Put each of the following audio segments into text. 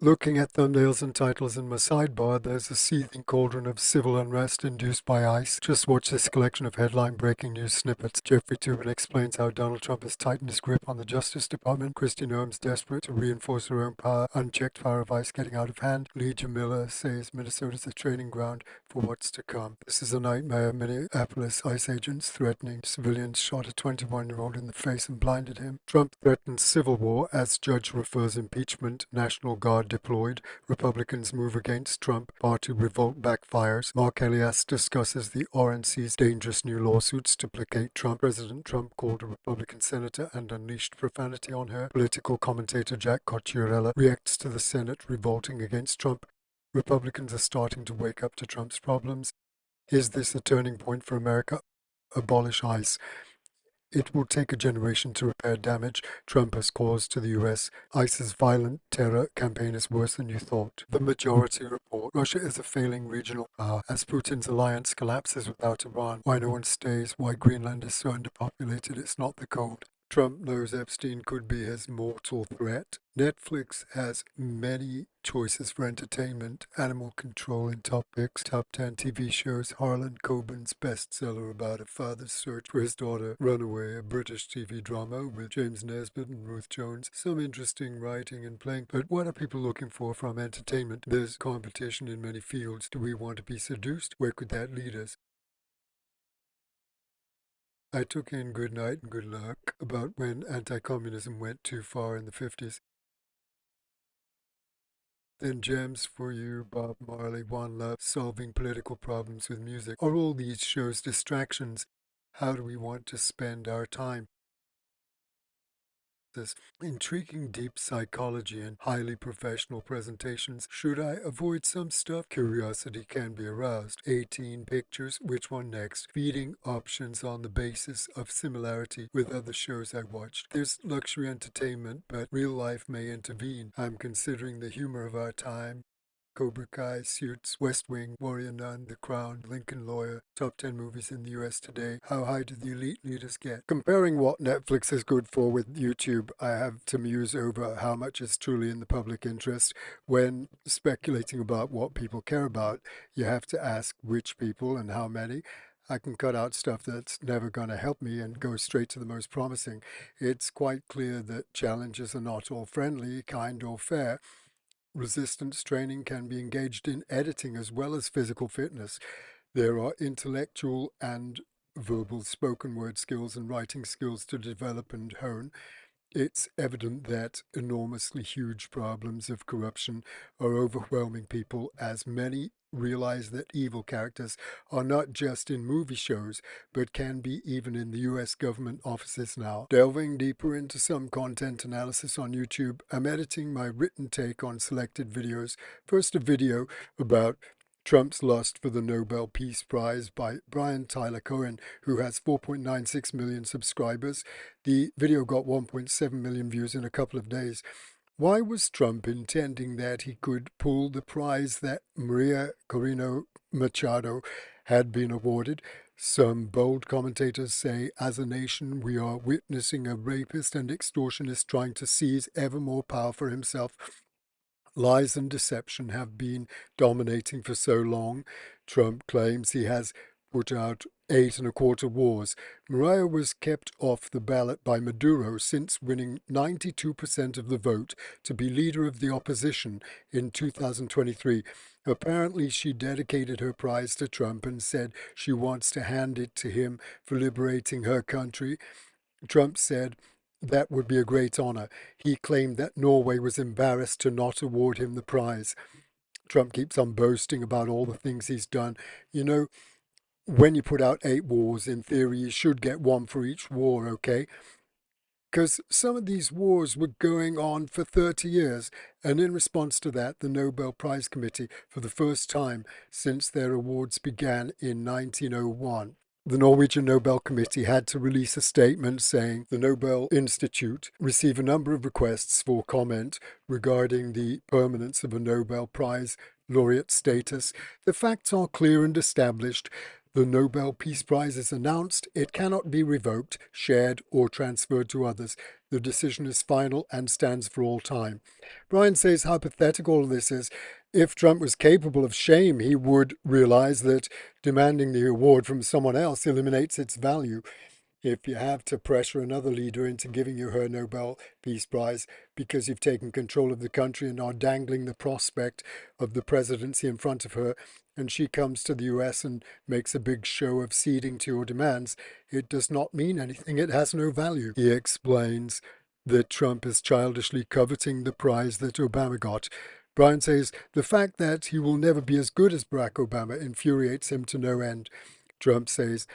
Looking at thumbnails and titles in my sidebar, there's a seething cauldron of civil unrest induced by ICE. Just watch this collection of headline breaking news snippets. Jeffrey Toobin explains how Donald Trump has tightened his grip on the Justice Department. Kristi Noem's desperate to reinforce her own power. Unchecked fire of ICE getting out of hand. Lee Jamila says Minnesota's a training ground for what's to come. This is a nightmare. Minneapolis ICE agents threatening civilians shot a 21-year-old in the face and blinded him. Trump threatens civil war as judge refers impeachment. National Guard deployed. Republicans move against Trump. Party revolt backfires. Mark Elias discusses the RNC's dangerous new lawsuits to placate Trump. President Trump called a Republican senator and unleashed profanity on her. Political commentator Jack Cocchiarella reacts to the Senate revolting against Trump. Republicans are starting to wake up to Trump's problems. Is this a turning point for America? Abolish ICE. It will take a generation to repair damage Trump has caused to the US. ICE's violent terror campaign is worse than you thought. The Majority Report. Russia is a failing regional power. As Putin's alliance collapses without Iran, why no one stays, why Greenland is so underpopulated, it's not the cold. Trump knows Epstein could be his mortal threat. Netflix has many choices for entertainment. Animal Control in top picks, top 10 TV shows, Harlan Coben's bestseller about a father's search for his daughter, Runaway, a British TV drama with James Nesbitt and Ruth Jones. Some interesting writing and playing, but what are people looking for from entertainment? There's competition in many fields. Do we want to be seduced? Where could that lead us? I took in Good Night and Good Luck about when anti-communism went too far in the 50s. Then Gems for You, Bob Marley, One Love, Solving Political Problems with Music. Are all these shows distractions? How do we want to spend our time? This intriguing deep psychology and highly professional presentations. Should I avoid some stuff? Curiosity can be aroused. 18 pictures, which one next? Feeding options on the basis of similarity with other shows I watched. There's luxury entertainment, but real life may intervene. I'm considering the humor of our time. Cobra Kai, Suits, West Wing, Warrior Nun, The Crown, Lincoln Lawyer, top 10 movies in the US today. How high do the elite leaders get? Comparing what Netflix is good for with YouTube, I have to muse over how much is truly in the public interest. When speculating about what people care about, you have to ask which people and how many. I can cut out stuff that's never going to help me and go straight to the most promising. It's quite clear that challenges are not all friendly, kind, or fair. Resistance training can be engaged in editing as well as physical fitness. There are intellectual and verbal spoken word skills and writing skills to develop and hone. It's evident that enormously huge problems of corruption are overwhelming people, as many realize that evil characters are not just in movie shows, but can be even in the US government offices now. Delving deeper into some content analysis on YouTube, I'm editing my written take on selected videos. First, a video about Trump's Lust for the Nobel Peace Prize by Brian Tyler Cohen, who has 4.96 million subscribers. The video got 1.7 million views in a couple of days. Why was Trump intending that he could pull the prize that Maria Corina Machado had been awarded? Some bold commentators say, as a nation, we are witnessing a rapist and extortionist trying to seize ever more power for himself. Lies and deception have been dominating for so long. Trump claims he has put out 8.25 wars. Mariah was kept off the ballot by Maduro since winning 92% of the vote to be leader of the opposition in 2023. Apparently, she dedicated her prize to Trump and said she wants to hand it to him for liberating her country. Trump said that would be a great honor. He claimed that Norway was embarrassed to not award him the prize. Trump keeps on boasting about all the things he's done. You know, when you put out 8 wars, in theory, you should get one for each war, okay? Because some of these wars were going on for 30 years, and in response to that, the Nobel Prize Committee, for the first time since their awards began in 1901, the Norwegian Nobel Committee had to release a statement saying the Nobel Institute received a number of requests for comment regarding the permanence of a Nobel Prize laureate status. The facts are clear and established. The Nobel Peace Prize is announced. It cannot be revoked, shared, or transferred to others. The decision is final and stands for all time. Brian says how pathetic all of this is. If Trump was capable of shame, he would realize that demanding the award from someone else eliminates its value. If you have to pressure another leader into giving you her Nobel Peace Prize because you've taken control of the country and are dangling the prospect of the presidency in front of her, and she comes to the US and makes a big show of ceding to your demands, it does not mean anything. It has no value. He explains that Trump is childishly coveting the prize that Obama got. Brian says the fact that he will never be as good as Barack Obama infuriates him to no end. Trump says,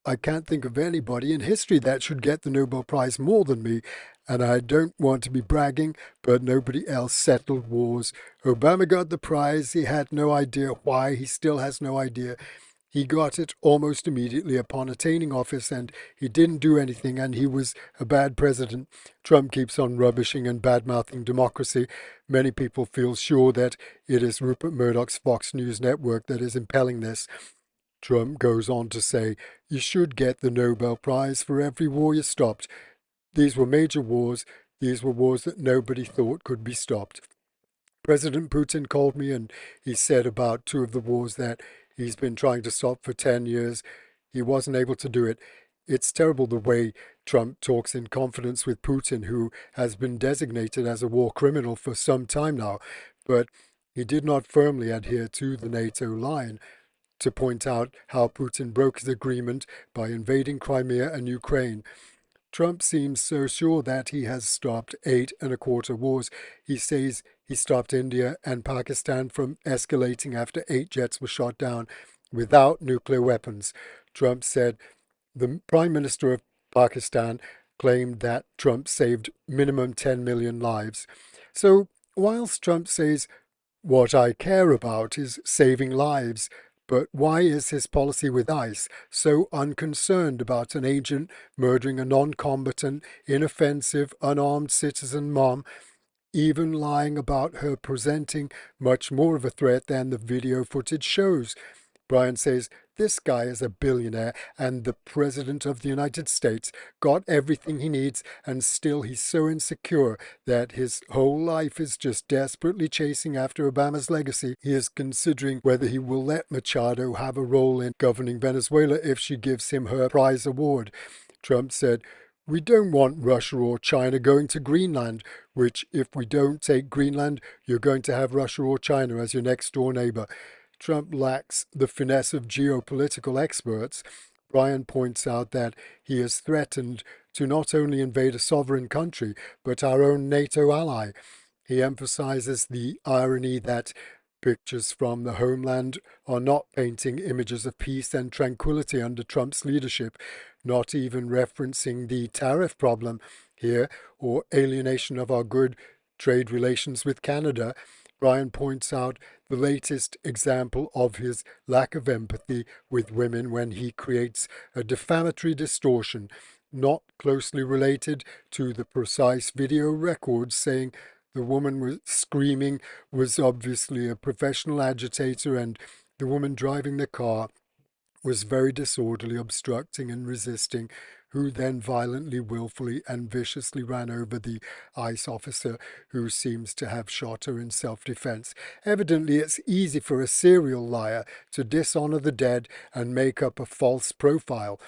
I can't think of anybody in history that should get the Nobel Prize more than me, and I don't want to be bragging, but nobody else settled wars. Obama got the prize. He had no idea why. He still has no idea. He got it almost immediately upon attaining office, and he didn't do anything, and he was a bad president. Trump keeps on rubbishing and bad-mouthing democracy. Many people feel sure that it is Rupert Murdoch's Fox News network that is impelling this. Trump goes on to say, you should get the Nobel Prize for every war you stopped. These were major wars. These were wars that nobody thought could be stopped. President Putin called me and he said about two of the wars that he's been trying to stop for 10 years. He wasn't able to do it. It's terrible the way Trump talks in confidence with Putin, who has been designated as a war criminal for some time now, but he did not firmly adhere to the NATO line to point out how Putin broke his agreement by invading Crimea and Ukraine. Trump seems so sure that he has stopped 8.25 wars. He says he stopped India and Pakistan from escalating after 8 jets were shot down without nuclear weapons. Trump said the Prime Minister of Pakistan claimed that Trump saved minimum 10 million lives. So whilst Trump says what I care about is saving lives, but why is his policy with ICE so unconcerned about an agent murdering a non-combatant, inoffensive, unarmed citizen mom, even lying about her presenting much more of a threat than the video footage shows? Brian says, this guy is a billionaire and the president of the United States, got everything he needs, and still he's so insecure that his whole life is just desperately chasing after Obama's legacy. He is considering whether he will let Machado have a role in governing Venezuela if she gives him her prize award. Trump said, we don't want Russia or China going to Greenland, which if we don't take Greenland, you're going to have Russia or China as your next door neighbor. Trump lacks the finesse of geopolitical experts. Brian points out that he has threatened to not only invade a sovereign country, but our own NATO ally. He emphasizes the irony that pictures from the homeland are not painting images of peace and tranquility under Trump's leadership, not even referencing the tariff problem here or alienation of our good trade relations with Canada. Brian points out the latest example of his lack of empathy with women when he creates a defamatory distortion not closely related to the precise video records saying the woman was screaming was obviously a professional agitator and the woman driving the car was very disorderly, obstructing and resisting, who then violently, willfully, and viciously ran over the ICE officer who seems to have shot her in self-defense. Evidently, it's easy for a serial liar to dishonor the dead and make up a false profile.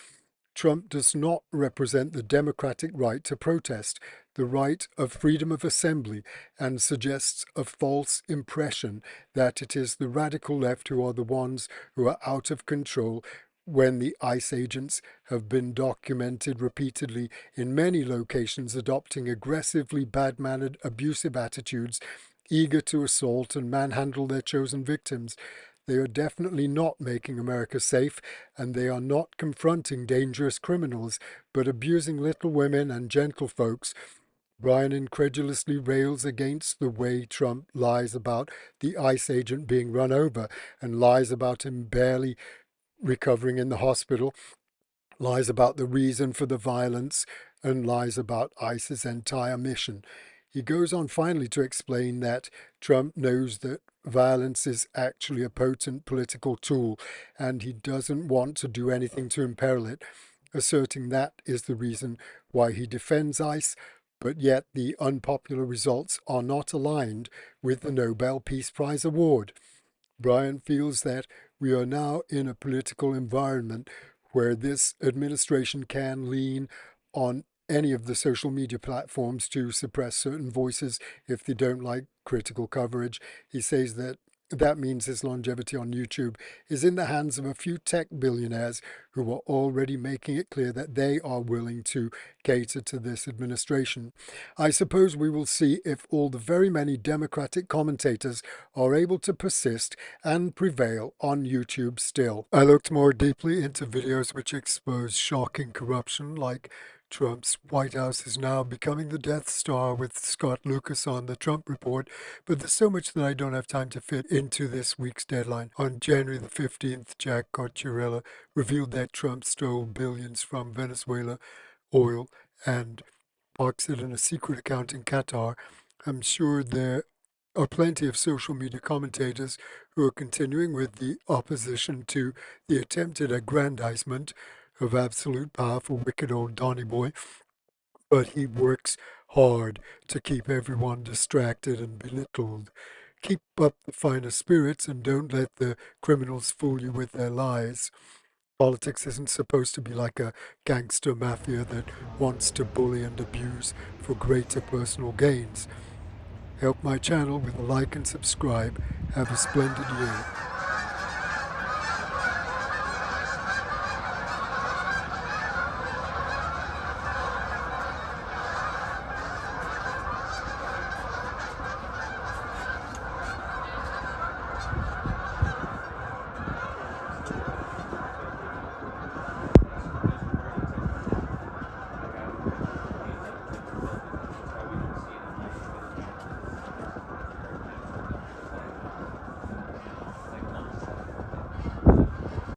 Trump does not represent the democratic right to protest, the right of freedom of assembly, and suggests a false impression that it is the radical left who are the ones who are out of control when the ICE agents have been documented repeatedly in many locations adopting aggressively bad-mannered, abusive attitudes, eager to assault and manhandle their chosen victims. They are definitely not making America safe, and they are not confronting dangerous criminals, but abusing little women and gentlefolks. Brian incredulously rails against the way Trump lies about the ICE agent being run over and lies about him barely recovering in the hospital, lies about the reason for the violence, and lies about ICE's entire mission. He goes on finally to explain that Trump knows that violence is actually a potent political tool and he doesn't want to do anything to imperil it, asserting that is the reason why he defends ICE, but yet the unpopular results are not aligned with the Nobel Peace Prize award. Brian feels that we are now in a political environment where this administration can lean on any of the social media platforms to suppress certain voices if they don't like critical coverage. He says that that means his longevity on YouTube is in the hands of a few tech billionaires who are already making it clear that they are willing to cater to this administration. I suppose we will see if all the very many Democratic commentators are able to persist and prevail on YouTube still. I looked more deeply into videos which expose shocking corruption, like Trump's White House is now becoming the Death Star with Scott Lucas on the Trump Report, but there's so much that I don't have time to fit into this week's deadline. On January the 15th, Jack Cocchiarella revealed that Trump stole billions from Venezuela oil and parks it in a secret account in Qatar. I'm sure there are plenty of social media commentators who are continuing with the opposition to the attempted aggrandizement of absolute power for wicked old Donny Boy, but he works hard to keep everyone distracted and belittled. Keep up the finer spirits and don't let the criminals fool you with their lies. Politics isn't supposed to be like a gangster mafia that wants to bully and abuse for greater personal gains. Help my channel with a like and subscribe. Have a splendid year.